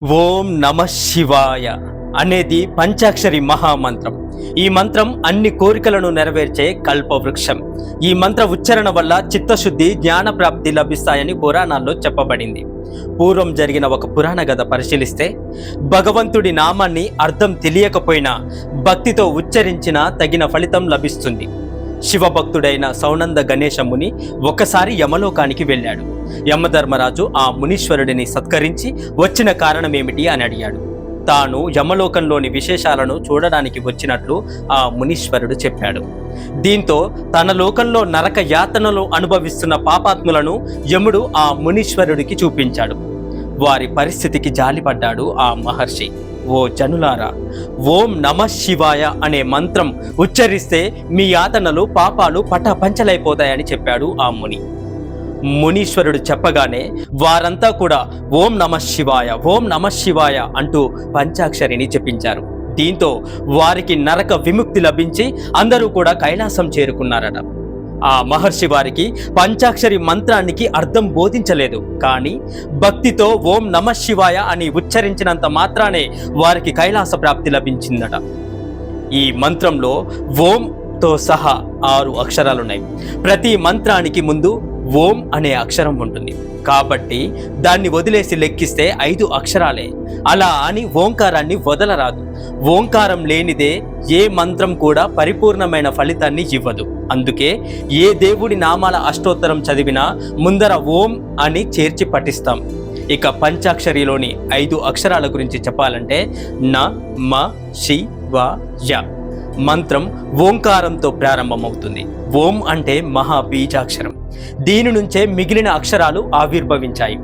ఓం నమ శివాయ అనేది పంచాక్షరి మహామంత్రం. ఈ మంత్రం అన్ని కోరికలను నెరవేర్చే కల్పవృక్షం. ఈ మంత్ర ఉచ్చారణ వల్ల చిత్తశుద్ధి, జ్ఞానప్రాప్తి లభిస్తాయని పురాణాల్లో చెప్పబడింది. పూర్వం జరిగిన ఒక పురాణ కథ పరిశీలిస్తే, భగవంతుడి నామాన్ని అర్థం తెలియకపోయినా భక్తితో ఉచ్చరించిన తగిన ఫలితం లభిస్తుంది. శివభక్తుడైన సౌనంద గణేశముని ఒకసారి యమలోకానికి వెళ్ళాడు. యమధర్మరాజు ఆ మునీశ్వరుడిని సత్కరించి వచ్చిన కారణమేమిటి అని అడిగాడు. తాను యమలోకంలోని విశేషాలను చూడడానికి వచ్చినట్లు ఆ మునీశ్వరుడు చెప్పాడు. దీంతో తన లోకంలో నరక యాతనలు అనుభవిస్తున్న పాపాత్ములను యముడు ఆ మునీశ్వరుడికి చూపించాడు. వారి పరిస్థితికి జాలిపడ్డాడు ఆ మహర్షి. ఓ జనులారా, ఓం నమ శివాయ అనే మంత్రం ఉచ్చరిస్తే మీ యాతనలు, పాపాలు పటాపంచలైపోతాయని చెప్పాడు ఆ ముని. మునీశ్వరుడు చెప్పగానే వారంతా కూడా ఓం నమ శివాయ, ఓం నమ శివాయ అంటూ పంచాక్షరిని జపించారు. దీంతో వారికి నరక విముక్తి లభించి అందరూ కూడా కైలాసం చేరుకున్నారట. ఆ మహర్షి వారికి పంచాక్షరి మంత్రానికి అర్థం బోధించలేదు, కానీ భక్తితో ఓం నమ శివాయ అని ఉచ్చరించినంత మాత్రానే వారికి కైలాస ప్రాప్తి లభించిందట. ఈ మంత్రంలో ఓంతో సహా 6 అక్షరాలున్నాయి. ప్రతి మంత్రానికి ముందు ఓం అనే అక్షరం ఉంటుంది, కాబట్టి దాన్ని వదిలేసి లెక్కిస్తే 5 అక్షరాలే. అలా అని ఓంకారాన్ని వదలరాదు. ఓంకారం లేనిదే ఏ మంత్రం కూడా పరిపూర్ణమైన ఫలితాన్ని ఇవ్వదు. అందుకే ఏ దేవుడి నామాల అష్టోత్తరం చదివినా ముందర ఓం అని చేర్చి పఠిస్తాం. ఇక పంచాక్షరిలోని 5 అక్షరాల గురించి చెప్పాలంటే న మ శి వ య. మంత్రం ఓంకారంతో ప్రారంభమవుతుంది. ఓం అంటే మహాబీజాక్షరం. దీని నుంచే మిగిలిన అక్షరాలు ఆవిర్భవించాయి.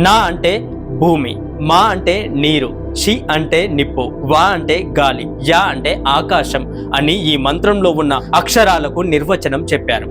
నా అంటే భూమి, మా అంటే నీరు, షి అంటే నిప్పు, వా అంటే గాలి, యా అంటే ఆకాశం అని ఈ మంత్రంలో ఉన్న అక్షరాలకు నిర్వచనం చెప్పారు.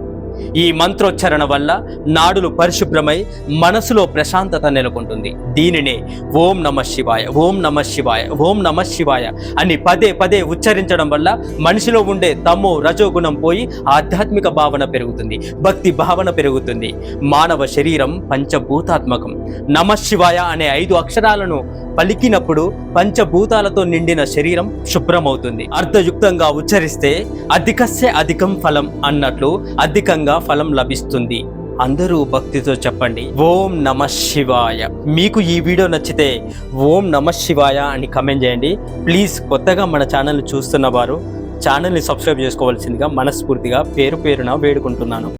ఈ మంత్రోచ్చరణ వల్ల నాడులు పరిశుభ్రమై మనసులో ప్రశాంతత నెలకొంటుంది. దీనినే ఓం నమ శివాయ, ఓం నమ శివాయ, ఓం నమ శివాయ అని పదే పదే ఉచ్చరించడం వల్ల మనిషిలో ఉండే తమో రజోగుణం పోయి ఆధ్యాత్మిక భావన పెరుగుతుంది, భక్తి భావన పెరుగుతుంది. మానవ శరీరం పంచభూతాత్మకం. నమ శివాయ అనే 5 అక్షరాలను పలికినప్పుడు పంచభూతాలతో నిండిన శరీరం శుభ్రమవుతుంది. అర్థయుక్తంగా ఉచ్చరిస్తే అధికస్య అధికం ఫలం అన్నట్లు అధికంగా ఫలం లభిస్తుంది. అందరూ భక్తితో చెప్పండి ఓం నమ శివాయ. మీకు ఈ వీడియో నచ్చితే ఓం నమ శివాయ అని కమెంట్ చేయండి. ప్లీజ్, కొత్తగా మన ఛానల్ని చూస్తున్న వారు ఛానల్ని సబ్స్క్రైబ్ చేసుకోవాల్సిందిగా మనస్ఫూర్తిగా పేరు పేరున వేడుకుంటున్నాను.